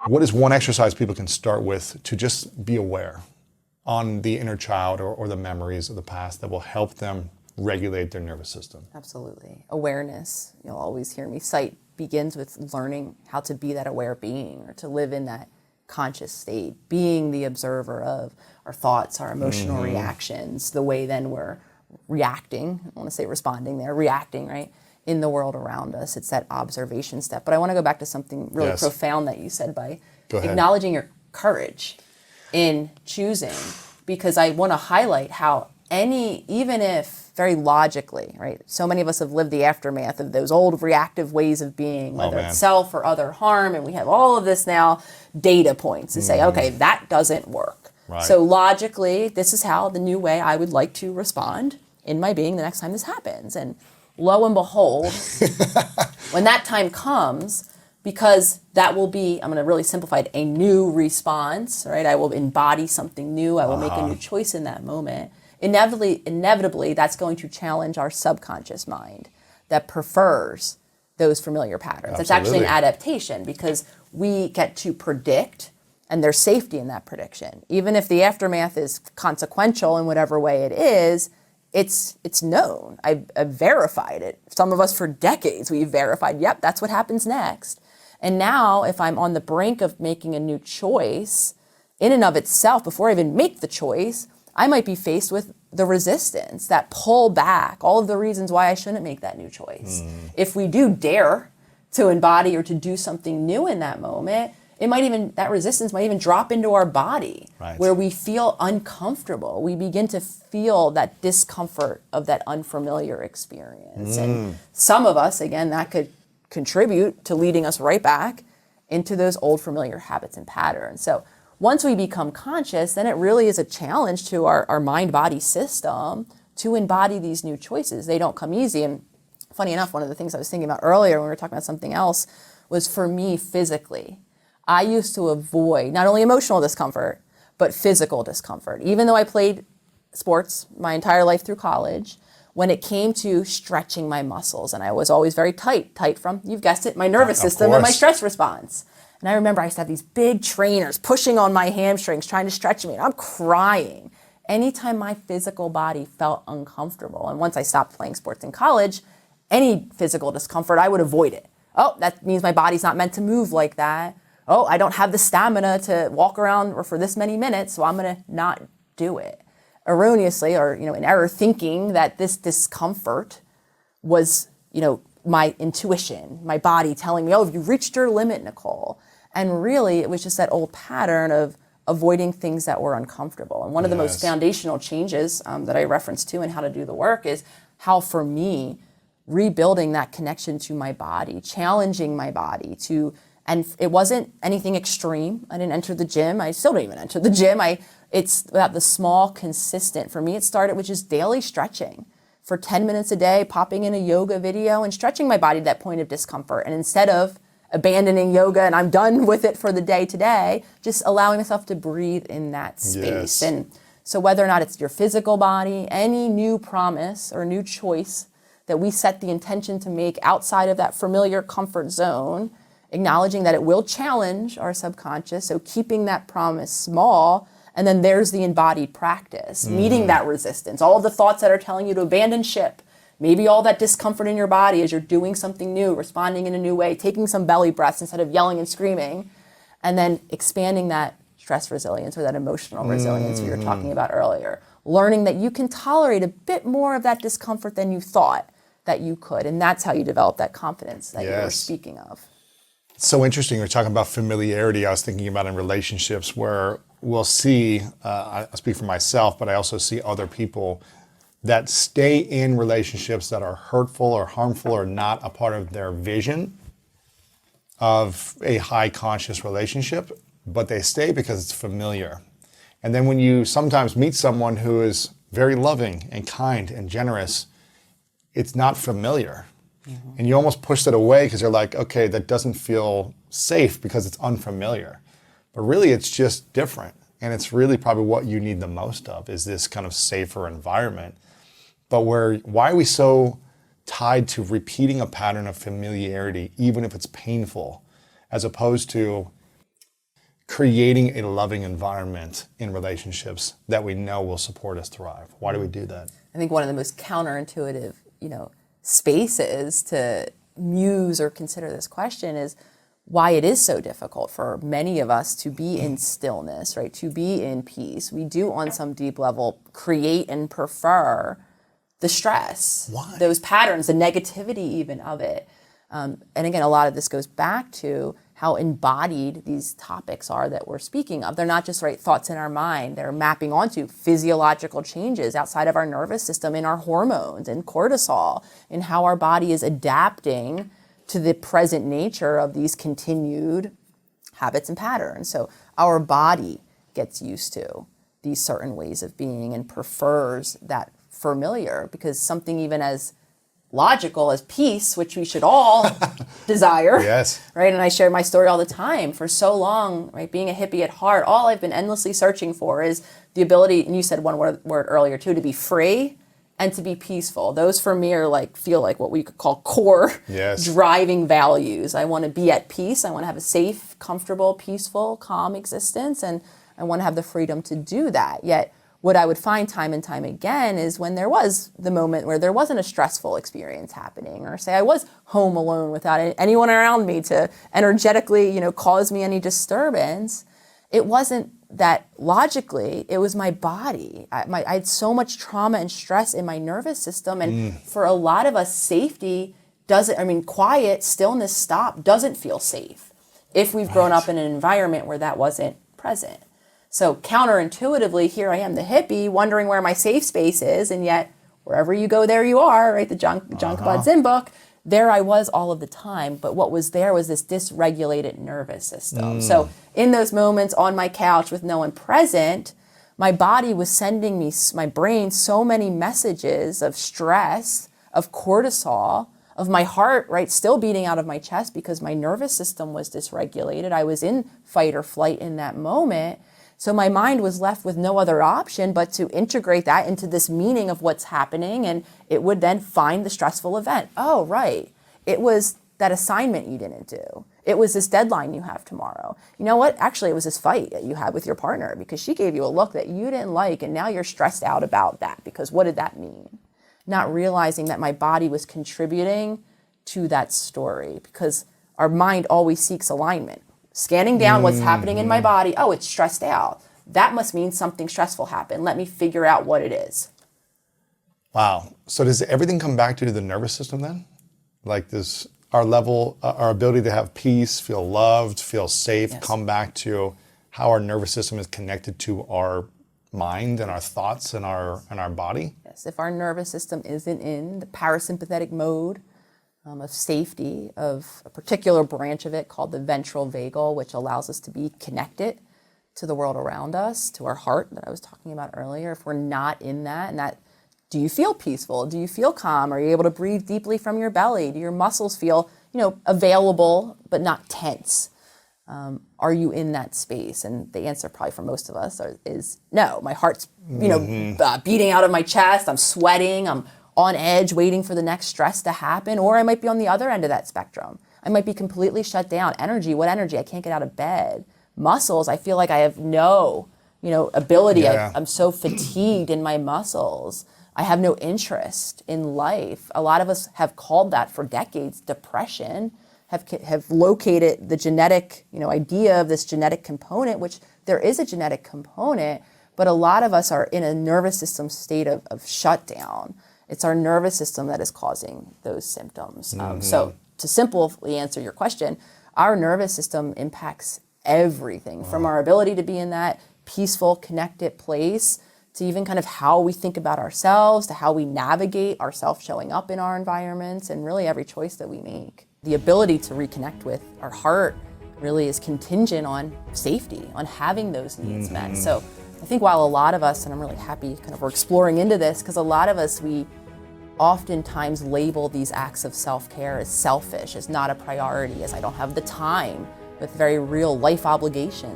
What is one exercise people can start with to just be aware on the inner child or the memories of the past that will help them regulate their nervous system? Absolutely. Awareness, you'll always hear me cite, begins with learning how to be that aware being or to live in that conscious state, being the observer of our thoughts, our emotional reactions, the way then we're reacting, I don't want to say responding there, reacting, right, in the world around us. It's that observation step. But I want to go back to something really profound that you said by acknowledging your courage in choosing, because I want to highlight how even if very logically, right, so many of us have lived the aftermath of those old reactive ways of being, whether it's self or other harm, and we have all of this now data points to say, okay, that doesn't work. Right. So logically, this is how the new way I would like to respond in my being the next time this happens. And lo and behold, when that time comes, because that will be, I'm going to really simplify it, a new response, right? I will embody something new. I will make a new choice in that moment. Inevitably, that's going to challenge our subconscious mind that prefers those familiar patterns. Absolutely. It's actually an adaptation because we get to predict, and there's safety in that prediction. Even if the aftermath is consequential in whatever way it is, it's known. I've verified it. Some of us for decades, we've verified, yep, that's what happens next. And now if I'm on the brink of making a new choice, in and of itself, before I even make the choice, I might be faced with the resistance, that pull back, all of the reasons why I shouldn't make that new choice. If we do dare to embody or to do something new in that moment, that resistance might even drop into our body, where we feel uncomfortable. We begin to feel that discomfort of that unfamiliar experience. And some of us, again, that could contribute to leading us right back into those old familiar habits and patterns. So once we become conscious, then it really is a challenge to our mind-body system to embody these new choices. They don't come easy. And funny enough, one of the things I was thinking about earlier when we were talking about something else was, for me physically, I used to avoid not only emotional discomfort, but physical discomfort. Even though I played sports my entire life through college, when it came to stretching my muscles, and I was always very tight from, you've guessed it, my nervous system and my stress response. And I remember I used to have these big trainers pushing on my hamstrings, trying to stretch me, and I'm crying anytime my physical body felt uncomfortable. And once I stopped playing sports in college, any physical discomfort, I would avoid it. Oh, that means my body's not meant to move like that. Oh, I don't have the stamina to walk around for this many minutes, so I'm going to not do it. Erroneously, or in error, thinking that this discomfort was, my intuition, my body telling me, oh, you've reached your limit, Nicole. And really, it was just that old pattern of avoiding things that were uncomfortable. And one of the most foundational changes that I referenced to in how to do the work is how, for me, rebuilding that connection to my body, challenging my body and it wasn't anything extreme. I didn't enter the gym. I still don't even enter the gym. It's about the small, consistent. For me, it started with just daily stretching for 10 minutes a day, popping in a yoga video and stretching my body to that point of discomfort. And instead of abandoning yoga and I'm done with it for the day today, just allowing myself to breathe in that space. Yes. And so whether or not it's your physical body, any new promise or new choice that we set the intention to make outside of that familiar comfort zone, acknowledging that it will challenge our subconscious, so keeping that promise small, and then there's the embodied practice, meeting that resistance, all of the thoughts that are telling you to abandon ship, maybe all that discomfort in your body as you're doing something new, responding in a new way, taking some belly breaths instead of yelling and screaming, and then expanding that stress resilience or that emotional resilience we were talking about earlier, learning that you can tolerate a bit more of that discomfort than you thought that you could, and that's how you develop that confidence that you were speaking of. So interesting. We're talking about familiarity. I was thinking about in relationships where we'll see, I speak for myself, but I also see other people that stay in relationships that are hurtful or harmful or not a part of their vision of a high conscious relationship, but they stay because it's familiar. And then when you sometimes meet someone who is very loving and kind and generous, it's not familiar. And you almost push that away because you're like, okay, that doesn't feel safe because it's unfamiliar. But really, it's just different. And it's really probably what you need the most of is this kind of safer environment. But why are we so tied to repeating a pattern of familiarity, even if it's painful, as opposed to creating a loving environment in relationships that we know will support us thrive? Why do we do that? I think one of the most counterintuitive, spaces to muse or consider this question is why it is so difficult for many of us to be in stillness, right? To be in peace. We do, on some deep level, create and prefer the stress, Why? those patterns, the negativity even of it. And again, a lot of this goes back to how embodied these topics are that we're speaking of. They're not just thoughts in our mind. They're mapping onto physiological changes outside of our nervous system, in our hormones and cortisol, in how our body is adapting to the present nature of these continued habits and patterns. So our body gets used to these certain ways of being and prefers that familiar, because something even as logical as peace, which we should all desire, Yes. right? And I share my story all the time. For so long, right, being a hippie at heart, all I've been endlessly searching for is the ability, and you said one word earlier too, to be free and to be peaceful. Those for me are feel like what we could call core Yes. driving values. I want to be at peace. I want to have a safe, comfortable, peaceful, calm existence. And I want to have the freedom to do that. Yet what I would find time and time again is when there was the moment where there wasn't a stressful experience happening, or say I was home alone without anyone around me to energetically, cause me any disturbance, it wasn't that logically, it was my body. I had so much trauma and stress in my nervous system. And for a lot of us, safety quiet, stillness, stop doesn't feel safe if we've grown up in an environment where that wasn't present. So counterintuitively, here I am, the hippie, wondering where my safe space is, and yet wherever you go, there you are, right? The John Kabat-Zinn book, there I was all of the time, but what was there was this dysregulated nervous system. So in those moments on my couch with no one present, my body was sending me, my brain, so many messages of stress, of cortisol, of my heart, right, still beating out of my chest because my nervous system was dysregulated. I was in fight or flight in that moment. So my mind was left with no other option but to integrate that into this meaning of what's happening, and it would then find the stressful event. Oh, right. It was that assignment you didn't do. It was this deadline you have tomorrow. You know what? Actually, it was this fight that you had with your partner because she gave you a look that you didn't like, and now you're stressed out about that because what did that mean? Not realizing that my body was contributing to that story, because our mind always seeks alignment. Scanning down what's happening in my body. Oh, it's stressed out. That must mean something stressful happened. Let me figure out what it is. Wow. So does everything come back to the nervous system then? Like this, our ability to have peace, feel loved, feel safe, Yes. come back to how our nervous system is connected to our mind and our thoughts and our body? Yes, if our nervous system isn't in the parasympathetic mode of safety, of a particular branch of it called the ventral vagal, which allows us to be connected to the world around us, to our heart that I was talking about earlier. If we're not in that, and that, do you feel peaceful? Do you feel calm? Are you able to breathe deeply from your belly? Do your muscles feel, available but not tense? Are you in that space? And the answer probably for most of us is no. My heart's, beating out of my chest. I'm sweating. I'm on edge, waiting for the next stress to happen. Or I might be on the other end of that spectrum. I might be completely shut down. Energy, what energy? I can't get out of bed. Muscles, I feel like I have no, ability. Yeah. I'm so fatigued in my muscles. I have no interest in life. A lot of us have called that for decades depression, have located the genetic, idea of this genetic component, which there is a genetic component, but a lot of us are in a nervous system state of shutdown. It's our nervous system that is causing those symptoms. So to simply answer your question, our nervous system impacts everything from our ability to be in that peaceful, connected place to even kind of how we think about ourselves, to how we navigate ourselves showing up in our environments, and really every choice that we make. The ability to reconnect with our heart really is contingent on safety, on having those needs met. So I think while a lot of us, and I'm really happy we're exploring into this, because a lot of us, we oftentimes label these acts of self-care as selfish, as not a priority, as I don't have the time, with very real life obligations.